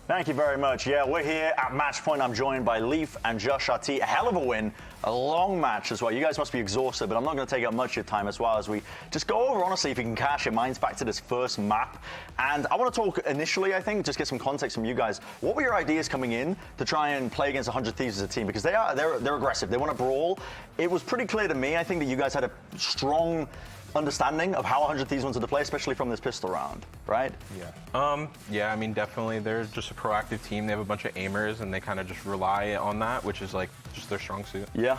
Thank you very much. Yeah, we're here at Match Point. I'm joined by Leaf and JoshRT. A hell of a win. A long match as well. You guys must be exhausted, but I'm not going to take up much of your time as well as we just go over, honestly, if you can cast your minds back to this first map. And I want to talk initially, I think, just get some context from you guys. What were your ideas coming in to try and play against 100 Thieves as a team? Because they're aggressive. They want to brawl. It was pretty clear to me, I think, that you guys had a strong understanding of how 100 Thieves wanted to play, especially from this pistol round, right? Yeah, I mean, definitely they're just a proactive team. They have a bunch of aimers and they kind of just rely on that, which is like just their strong suit. Yeah.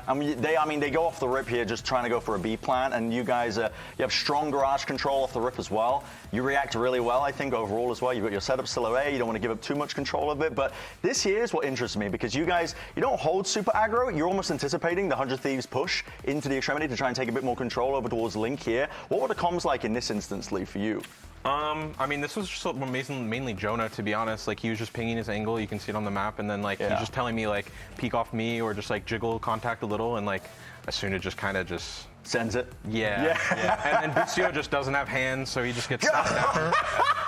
I mean, they go off the rip here just trying to go for a B plant, and you guys, you have strong garage control off the rip as well. You react really well, I think, overall as well. You've got your setup still away. You don't want to give up too much control of it, but this here is what interests me, because you guys, you don't hold super aggro. You're almost anticipating the 100 Thieves push into the extremity to try and take a bit more control over towards Link here. What were the comms like in this instance, Lee, for you? I mean, this was just mainly Jonah, to be honest. Like, he was just pinging his angle. You can see it on the map. And then, like, he's just telling me, like, peek off me or just, like, jiggle contact a little. And, like, as soon as it just kind of just sends it. Yeah. And then Bucio just doesn't have hands, so he just gets stopped after.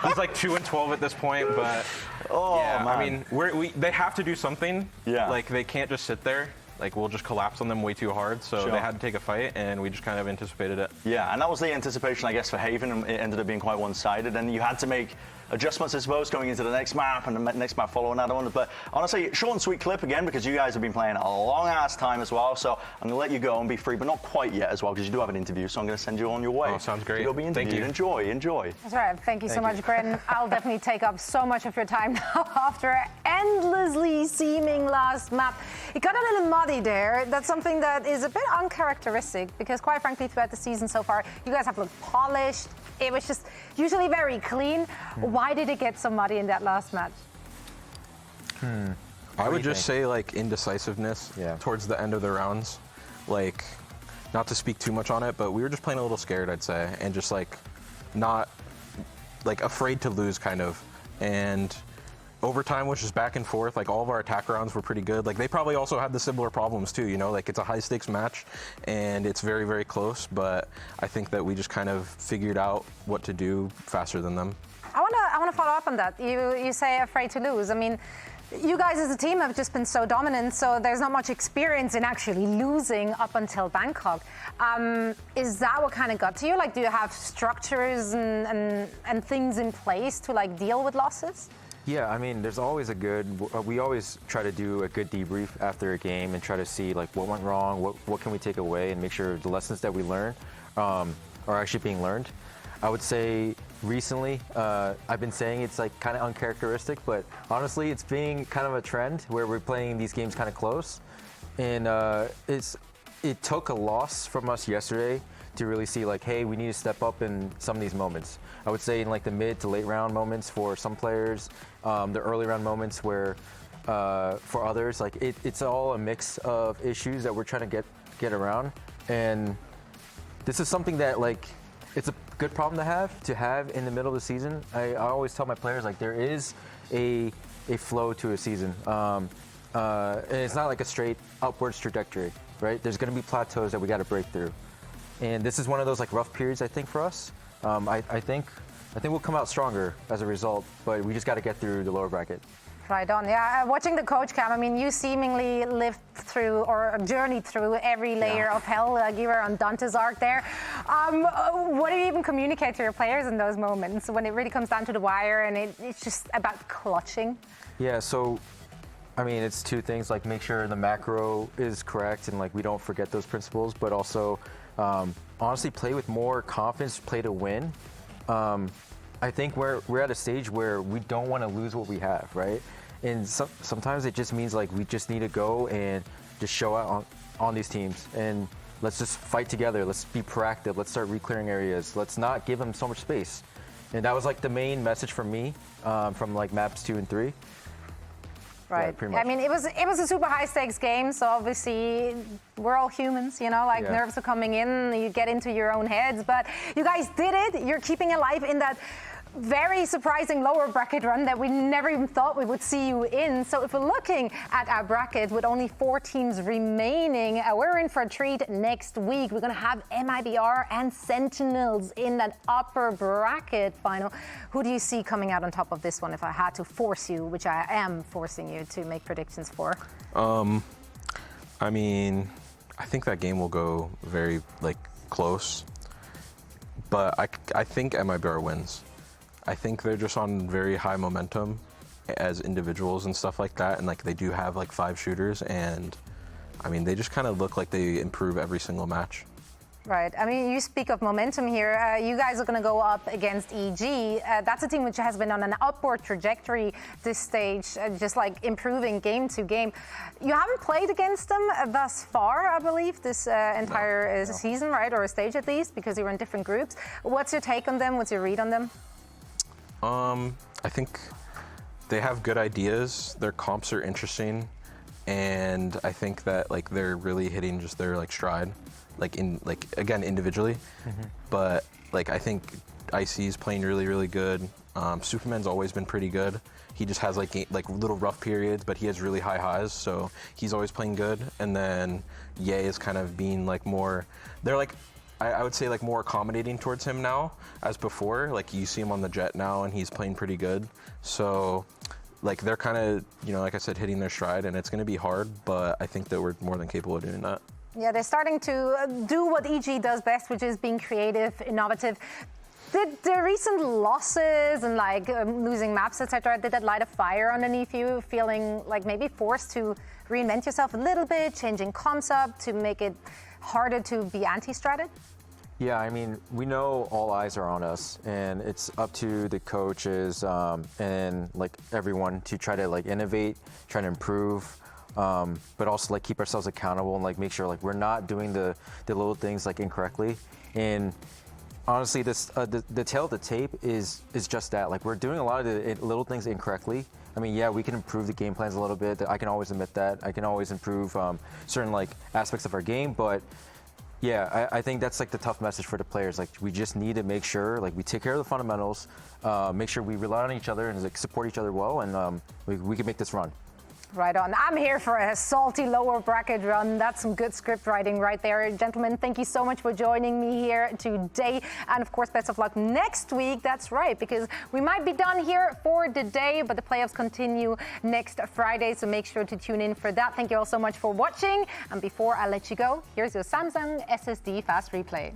He's, like, 2-12 at this point. But, man. I mean, they have to do something. Yeah. Like, they can't just sit there. Like, we'll just collapse on them way too hard, so they had to take a fight, and we just kind of anticipated it. Yeah, and that was the anticipation, I guess, for Haven, and it ended up being quite one-sided, and you had to make adjustments, I suppose, going into the next map and the next map following that one. But honestly, short and sweet clip again, because you guys have been playing a long-ass time as well, so I'm going to let you go and be free, but not quite yet as well, because you do have an interview, so I'm going to send you on your way. Oh, sounds great. So go be interviewed. Thank you. Enjoy. That's right. Thank you so much, Brendan. I'll definitely take up so much of your time now after an endlessly seeming last map. It got a little muddy there. That's something that is a bit uncharacteristic, because quite frankly, throughout the season so far, you guys have looked polished. It was just usually very clean. Why did it get so muddy in that last match? I would just say, like, indecisiveness towards the end of the rounds. Like, not to speak too much on it, but we were just playing a little scared, I'd say, and just, like, not, like, afraid to lose, kind of. And overtime was just back and forth. Like, all of our attack rounds were pretty good. Like, they probably also had the similar problems too, you know, like, it's a high stakes match and it's very, very close, but I think that we just kind of figured out what to do faster than them. I want to follow up on that. You say afraid to lose. I mean, you guys as a team have just been so dominant, so there's not much experience in actually losing up until Bangkok. Is that what kind of got to you? Like, do you have structures and things in place to, like, deal with losses? Yeah, I mean, there's always we always try to do a good debrief after a game and try to see, like, what went wrong, what can we take away, and make sure the lessons that we learn are actually being learned. I would say recently, I've been saying it's, like, kind of uncharacteristic, but honestly, it's being kind of a trend where we're playing these games kind of close. And it took a loss from us yesterday to really see, like, hey, we need to step up in some of these moments. I would say in, like, the mid to late round moments for some players, the early round moments where for others, like, it's all a mix of issues that we're trying to get around. And this is something that, like, it's a good problem to have in the middle of the season. I always tell my players, like, there is a flow to a season. And it's not like a straight upwards trajectory, right? There's going to be plateaus that we got to break through. And this is one of those, like, rough periods, I think, for us. I think we'll come out stronger as a result, but we just got to get through the lower bracket. Right on. Yeah, watching the coach cam, I mean, you seemingly lived through or journeyed through every layer of hell. You were on Dante's arc there. What do you even communicate to your players in those moments when it really comes down to the wire and it's just about clutching? Yeah, so, I mean, it's two things, like, make sure the macro is correct and, like, we don't forget those principles, but also honestly play with more confidence, play to win. I think we're at a stage where we don't want to lose what we have, right? And sometimes it just means, like, we just need to go and just show out on these teams and let's just fight together. Let's be proactive. Let's start re-clearing areas. Let's not give them so much space. And that was, like, the main message from me from, like, maps 2 and 3. Right. Yeah, I mean, it was a super high stakes game, so obviously we're all humans, you know, like, nerves are coming in, you get into your own heads, but you guys did it. You're keeping alive in that very surprising lower bracket run that we never even thought we would see you in. So if we're looking at our bracket with only 4 teams remaining, we're in for a treat next week. We're going to have MIBR and Sentinels in that upper bracket final. Who do you see coming out on top of this one if I had to force you, which I am forcing you to make predictions for? I mean, I think that game will go very close, but I think MIBR wins. I think they're just on very high momentum as individuals and stuff like that, and they do have 5 shooters, and I mean they just kind of look like they improve every single match. Right. I mean, you speak of momentum here. You guys are going to go up against EG. That's a team which has been on an upward trajectory this stage, just improving game to game. You haven't played against them thus far, I believe, this entire season, right? Or a stage at least, because you were in different groups. What's your take on them? What's your read on them? I think they have good ideas. Their comps are interesting, and I think that they're really hitting just their stride, again individually. But I think IC's playing really good. Superman's always been pretty good. He just has little rough periods, but he has really high highs, so he's always playing good. And then Ye is kind of being more. They're I would say more accommodating towards him now as before. You see him on the Jet now and he's playing pretty good. So they're kind of, like I said, hitting their stride, and it's going to be hard, but I think that we're more than capable of doing that. Yeah, they're starting to do what EG does best, which is being creative, innovative. Did the recent losses and losing maps, etc., did that light a fire underneath you, feeling maybe forced to reinvent yourself a little bit, changing comps up to make it harder to be anti-stratted? Yeah, I mean, we know all eyes are on us, and it's up to the coaches and everyone to try to innovate, try to improve, but also keep ourselves accountable and make sure we're not doing the little things incorrectly. And honestly, this the tail of the tape is just that. We're doing a lot of the little things incorrectly. I mean, yeah, we can improve the game plans a little bit. I can always admit that. I can always improve certain aspects of our game, but yeah, I think that's the tough message for the players. We just need to make sure we take care of the fundamentals, make sure we rely on each other and support each other well, and we can make this run. Right on. I'm here for a salty lower bracket run. That's some good script writing right there. Gentlemen, thank you so much for joining me here today. And of course, best of luck next week. That's right, because we might be done here for the day, but the playoffs continue next Friday. So make sure to tune in for that. Thank you all so much for watching. And before I let you go, here's your Samsung SSD Fast Replay.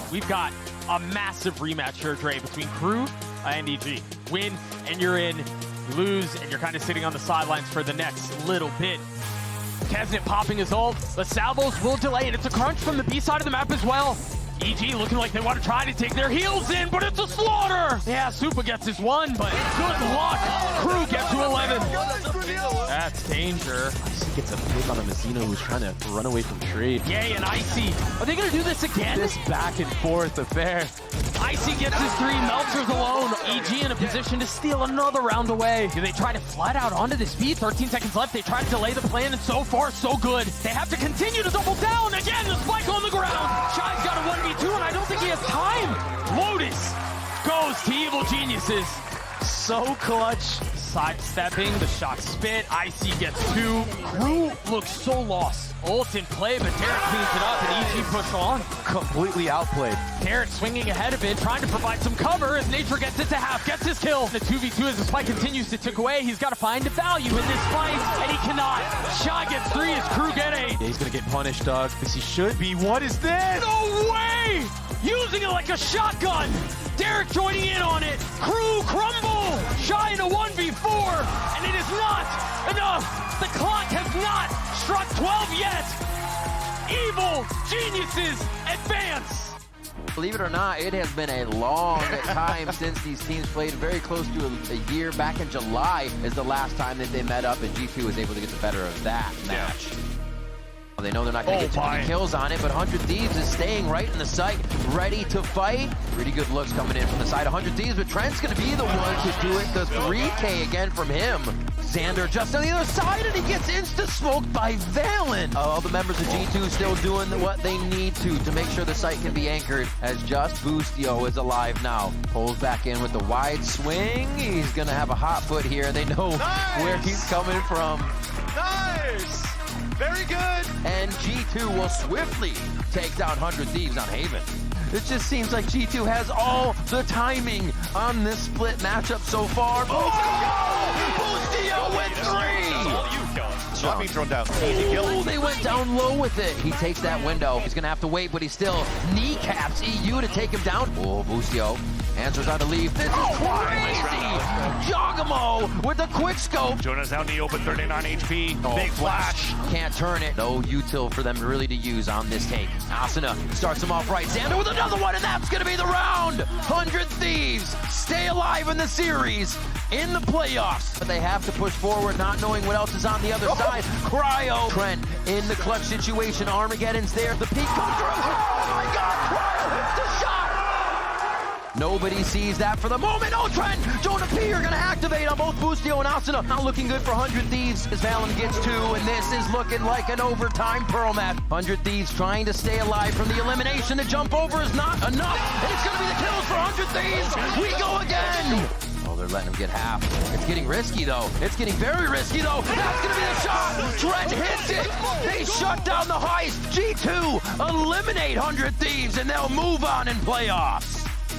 We've got a massive rematch here, Dre, between Crew and EG. Win, and you're in. Lose, and you're kind of sitting on the sidelines for the next little bit. Kesnet popping his ult. The Salvos will delay, and it's a crunch from the B side of the map as well. EG looking like they want to try to take their heels in, but it's a slaughter! Yeah, Supa gets his one, but good luck. Crew gets to 11. That's danger. Icy gets a pick on a Mazzino who's trying to run away from trade. Yay, and Icy. Are they going to do this again? This back and forth affair. Icy gets his 3, Meltzer's alone. EG in a position to steal another round away. Do they try to flat out onto this beat? 13 seconds left. They try to delay the plan, and so far, so good. They have to continue to double down. Again, the spike on the ground. Shy's got a 1v2, and I don't think he has time. Lotus goes to Evil Geniuses. So clutch. Sidestepping, the shot spit. Icy gets 2. Crew looks so lost. Ult in play, but Derek cleans it up, and EG push on. Completely outplayed. Derek swinging ahead of it, trying to provide some cover as Nature gets it to half, gets his kill. The 2v2 as the spike continues to tick away. He's got to find the value in this fight, and he cannot. Shy gets 3 as Crew get 8. Yeah, he's going to get punished, dog. Because he should be. What is this? No way! Using it like a shotgun. Derek joining in on it. Crew crumble. Shy in a 1v4, and it is not enough. The clock has not struck 12 yet. Evil Geniuses advance. Believe it or not, it has been a long time since these teams played. Very close to a year. Back in July is the last time that they met up, and G2 was able to get the better of that match. Well, they know they're not going to get too many kills on it, but 100 Thieves is staying right in the sight, ready to fight. Pretty good looks coming in from the side of 100 Thieves, but Trent's going to be the one to do it. The 3K again from him. Xander just on the other side, and he gets insta-smoked by Valen. All the members of G2 still doing what they need to make sure the site can be anchored, as just Boostio is alive now. Pulls back in with the wide swing. He's gonna have a hot foot here. They know where he's coming from. Nice! Very good! And G2 will swiftly take down 100 Thieves on Haven. It just seems like G2 has all the timing on this split matchup so far. Boostio with 3! All you, Kellen. Not being thrown down. Easy kill. Oh, they went down low with it. He takes that window. He's gonna have to wait, but he still kneecaps EU to take him down. Oh, Boostio answers how to leave. This is crazy! Jogamo with the quick scope. Jonah's out in the open, 39 HP. Big flash. Can't turn it. No util for them really to use on this take. Asuna starts him off right. Xander with another one, and that's gonna be the round. 100 Thieves stay alive in the series, in the playoffs. But they have to push forward, not knowing what else is on the other side. Cryo. Trent in the clutch situation. Armageddon's there. The peak comes through. Oh my God! Cryo hits the shot! Nobody sees that for the moment. Oh, Trent! Jonah P are gonna activate on both Boostio and Asuna. Not looking good for 100 Thieves as Valen gets 2, and this is looking like an overtime Pearl match. 100 Thieves trying to stay alive from the elimination. The jump over is not enough, and it's gonna be the kills for 100 Thieves. We go again! Oh, they're letting him get half. It's getting risky, though. It's getting very risky, though. That's gonna be the shot! Trent hits it! They shut down the heist! G2 eliminate 100 Thieves, and they'll move on in playoffs.